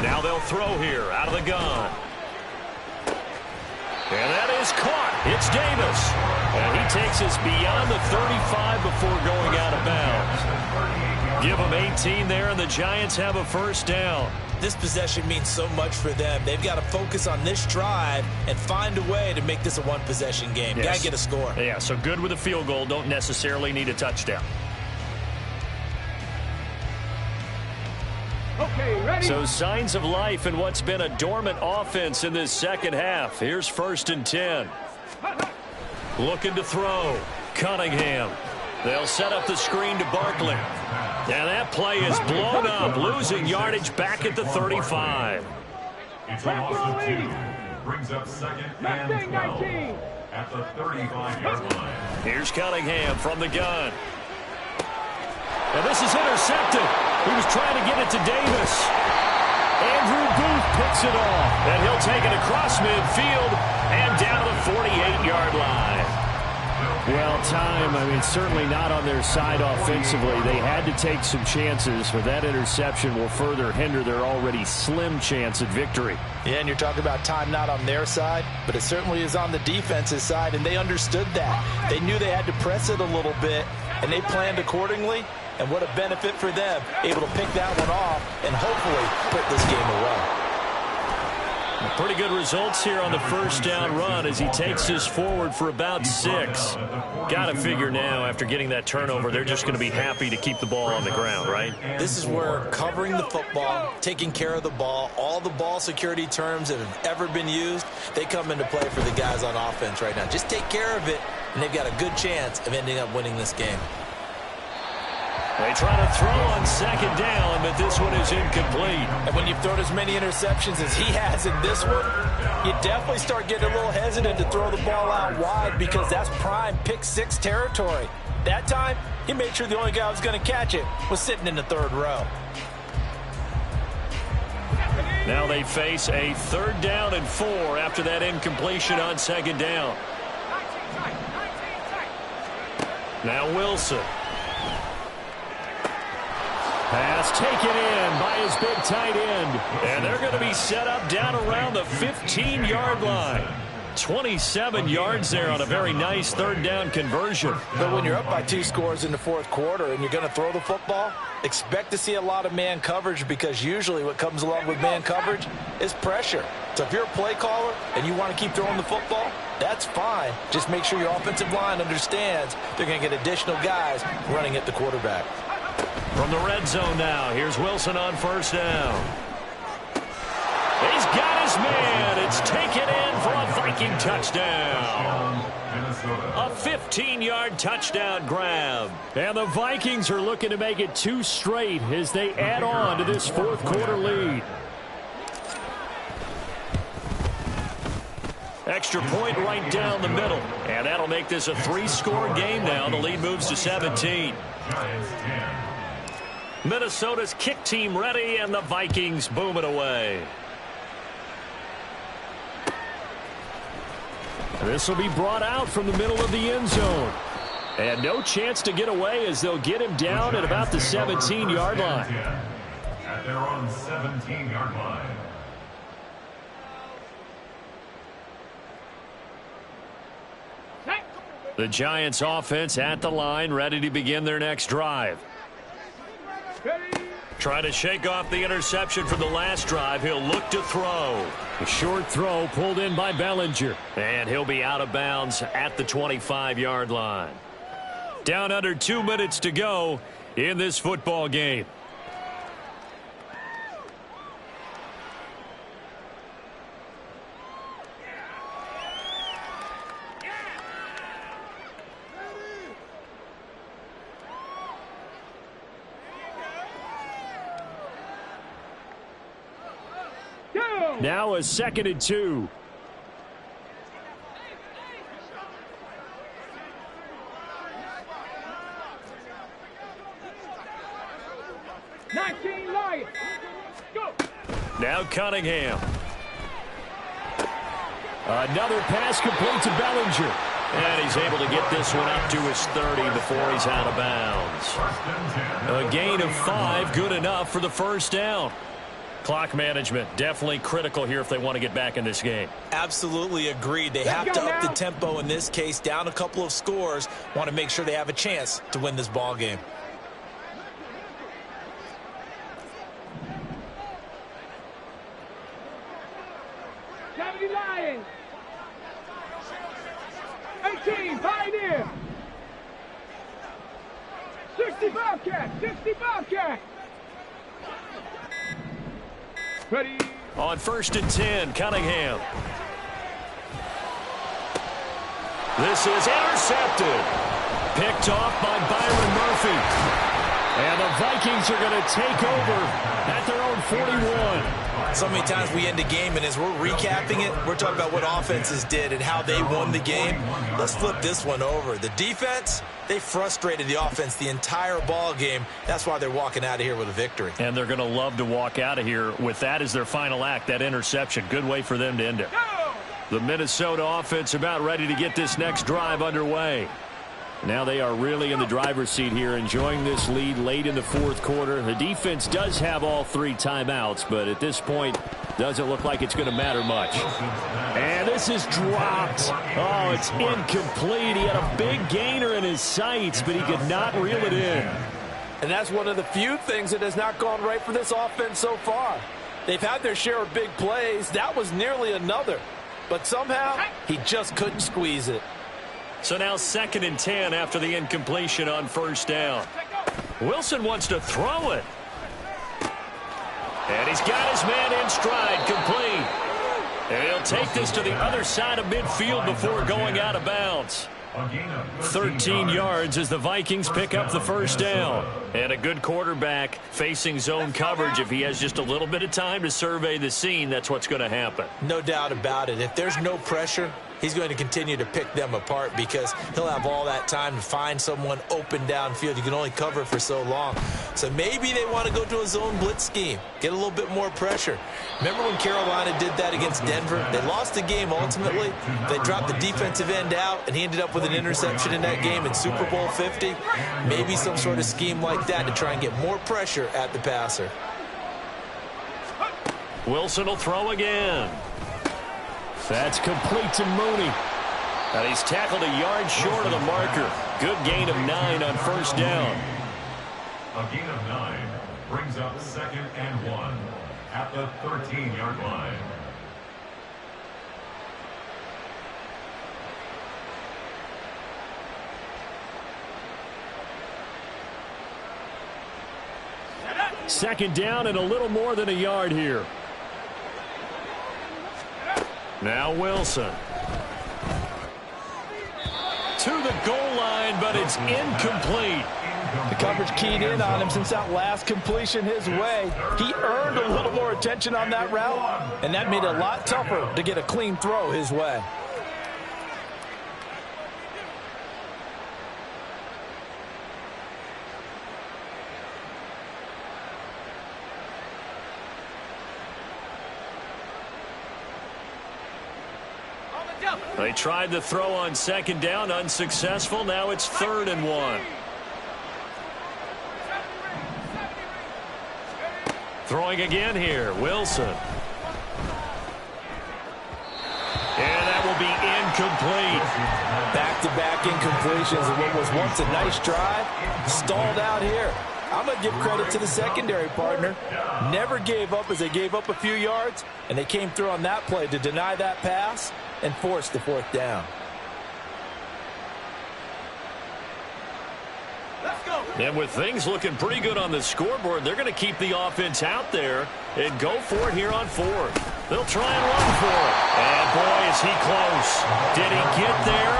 Now they'll throw here out of the gun. And that is caught. It's Davis. And he takes us beyond the 35 before going out of bounds. Give them 18 there, and the Giants have a first down. This possession means so much for them. They've got to focus on this drive and find a way to make this a one-possession game. Yes. Got to get a score. Yeah, so good with a field goal. Don't necessarily need a touchdown. Okay, ready? So signs of life in what's been a dormant offense in this second half. Here's 1st and 10. Looking to throw. Cunningham. They'll set up the screen to Barkley. And that play is blown up, losing yardage back at the 35. It's a loss of 2. Brings up 2nd and 12 at the 35-yard line. Here's Cunningham from the gun. And this is intercepted. He was trying to get it to Davis. Andrew Booth picks it off. And he'll take it across midfield and down to the 48-yard line. Well, certainly not on their side offensively. They had to take some chances, but that interception will further hinder their already slim chance at victory. Yeah, and you're talking about time not on their side, but it certainly is on the defense's side, and they understood that. They knew they had to press it a little bit, and they planned accordingly, and what a benefit for them, able to pick that one off and hopefully put this game away. Pretty good results here on the first down run as he takes this forward for about 6. Got to figure now after getting that turnover, they're just going to be happy to keep the ball on the ground, right? This is where covering the football, taking care of the ball, all the ball security terms that have ever been used, they come into play for the guys on offense right now. Just take care of it, and they've got a good chance of ending up winning this game. They try to throw on second down, but this one is incomplete. And when you've thrown as many interceptions as he has in this one, you definitely start getting a little hesitant to throw the ball out wide because that's prime pick six territory. That time, he made sure the only guy who was going to catch it was sitting in the third row. Now they face a 3rd down and 4 after that incompletion on second down. Now Wilson. Pass taken in by his big tight end. And they're going to be set up down around the 15-yard line. 27 yards there on a very nice 3rd down conversion. But when you're up by 2 scores in the 4th quarter and you're going to throw the football, expect to see a lot of man coverage because usually what comes along with man coverage is pressure. So if you're a play caller and you want to keep throwing the football, that's fine. Just make sure your offensive line understands they're going to get additional guys running at the quarterback. From the red zone now, here's Wilson on first down. He's got his man. It's taken in for a Viking touchdown. A 15-yard touchdown grab. And the Vikings are looking to make it 2 straight as they add on to this 4th quarter lead. Extra point right down the middle. And that'll make this a 3-score game now. The lead moves to 17. Minnesota's kick team ready, and the Vikings boom it away. This will be brought out from the middle of the end zone. And no chance to get away as they'll get him down at about the 17-yard line. At their own 17-yard line. The Giants offense at the line, ready to begin their next drive. Trying to shake off the interception from the last drive. He'll look to throw. A short throw pulled in by Bellinger. And he'll be out of bounds at the 25-yard line. Down under 2 minutes to go in this football game. Now a 2nd and 2. Go. Now Cunningham. Another pass complete to Bellinger. And he's able to get this one up to his 30 before he's out of bounds. A gain of 5, good enough for the first down. Clock management definitely critical here if they want to get back in this game. Absolutely agreed. They have to up the tempo in this case, down a couple of scores. Want to make sure they have a chance to win this ball game. Lions. 18, Pioneer. 60 Bobcat, 60 Bobcat. Ready. On 1st and 10, Cunningham. This is intercepted. Picked off by Byron Murphy. And the Vikings are going to take over at their own 41. So many times we end a game, and as we're recapping it, we're talking about what offenses did and how they won the game. Let's flip this one over. The defense, they frustrated the offense the entire ball game. That's why they're walking out of here with a victory. And they're going to love to walk out of here with that as their final act, that interception. Good way for them to end it. The Minnesota offense about ready to get this next drive underway. Now they are really in the driver's seat here, enjoying this lead late in the 4th quarter. The defense does have all 3 timeouts, but at this point, doesn't look like it's going to matter much. And this is dropped. Oh, it's incomplete. He had a big gainer in his sights, but he could not reel it in. And that's one of the few things that has not gone right for this offense so far. They've had their share of big plays. That was nearly another. But somehow, he just couldn't squeeze it. So now 2nd and 10 after the incompletion on 1st down. Wilson wants to throw it. And he's got his man in stride, complete. And he'll take this to the other side of midfield before going out of bounds. 13 yards as the Vikings pick up the 1st down. And a good quarterback facing zone coverage. If he has just a little bit of time to survey the scene, that's what's going to happen. No doubt about it. If there's no pressure, he's going to continue to pick them apart because he'll have all that time to find someone open downfield. You can only cover for so long. So maybe they want to go to a zone blitz scheme, get a little bit more pressure. Remember when Carolina did that against Denver? They lost the game ultimately. They dropped the defensive end out, and he ended up with an interception in that game in Super Bowl 50. Maybe some sort of scheme like that to try and get more pressure at the passer. Wilson will throw again. That's complete to Mooney. And he's tackled a yard short of the marker. Good gain of 9 on 1st down. A gain of 9 brings up 2nd and 1 at the 13-yard line. Second down and a little more than a yard here. Now Wilson. To the goal line, but it's incomplete. The coverage keyed in on him since that last completion his way. He earned a little more attention on that route, and that made it a lot tougher to get a clean throw his way. They tried the throw on second down, unsuccessful. Now it's 3rd and 1. Throwing again here, Wilson. And that will be incomplete. Back-to-back incompletions of what was once a nice drive, stalled out here. I'm going to give credit to the secondary partner. Never gave up as they gave up a few yards, and they came through on that play to deny that pass and force the 4th down. And with things looking pretty good on the scoreboard, they're going to keep the offense out there and go for it here on 4th. They'll try and run for it. And boy, is he close. Did he get there?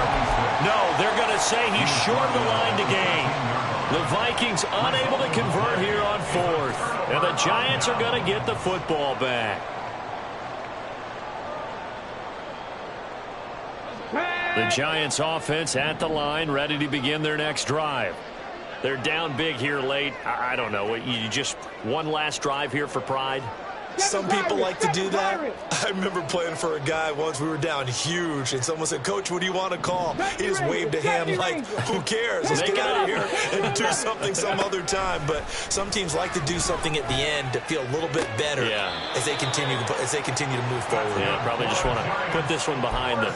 No, they're going to say he's short of the line to gain. The Vikings unable to convert here on 4th. And the Giants are going to get the football back. The Giants offense at the line, ready to begin their next drive. They're down big here late. I don't know. You just one last drive here for pride? Some people like to do that. I remember playing for a guy once. We were down huge, and someone said, "Coach, what do you want to call?" He just waved a hand like, "Who cares? Let's get out of here and do something some other time." But some teams like to do something at the end to feel a little bit better as they continue to move forward. Yeah, probably just want to put this one behind them.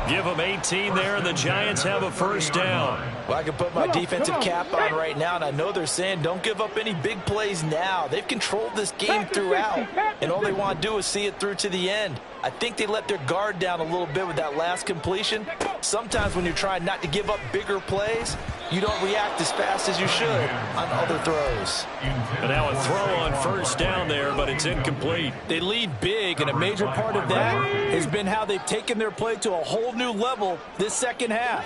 Give them 18 there, and the Giants have a 1st down. Well, I can put my defensive cap on right now, and I know they're saying don't give up any big plays now. They've controlled this game throughout, and all they want to do is see it through to the end. I think they let their guard down a little bit with that last completion. Sometimes when you're trying not to give up bigger plays, you don't react as fast as you should on other throws. And now a throw on 1st down there, but it's incomplete. They lead big, and a major part of that has been how they've taken their play to a whole new level this second half.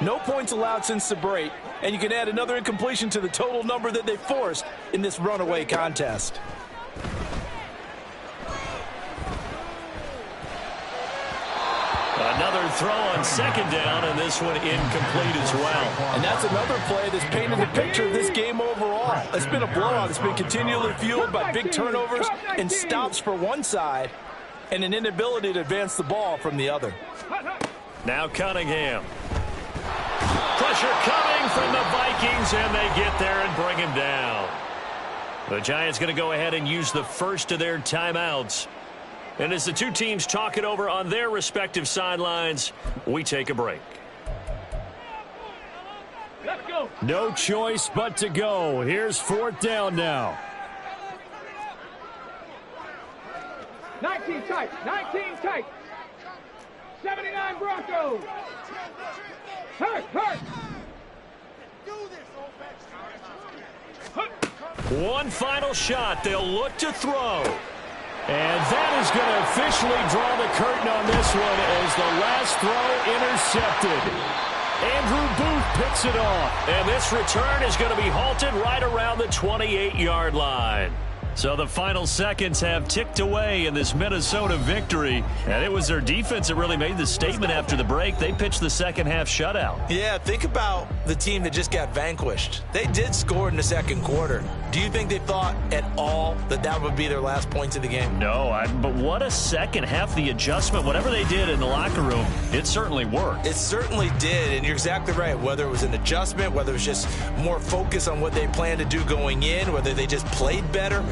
No points allowed since the break, and you can add another incompletion to the total number that they forced in this runaway contest. Another throw on 2nd down, and this one incomplete as well. And that's another play that's painted the picture of this game overall. It's been a blowout. It's been continually fueled by big turnovers and stops for one side and an inability to advance the ball from the other. Now Cunningham. Pressure coming from the Vikings, and they get there and bring him down. The Giants going to go ahead and use the first of their timeouts. And as the two teams talk it over on their respective sidelines, we take a break. Let's go. No choice but to go. Here's 4th down now. 19 tight. 19 tight. 79 Broncos. Hurt. One final shot. They'll look to throw. And that is going to officially draw the curtain on this one as the last throw intercepted. Andrew Booth picks it off. And this return is going to be halted right around the 28-yard line. So the final seconds have ticked away in this Minnesota victory. And it was their defense that really made the statement after the break. They pitched the second half shutout. Yeah, think about the team that just got vanquished. They did score in the second quarter. Do you think they thought at all that that would be their last points of the game? No, but what a second half. The adjustment, whatever they did in the locker room, it certainly worked. It certainly did, and you're exactly right. Whether it was an adjustment, whether it was just more focus on what they planned to do going in, whether they just played better,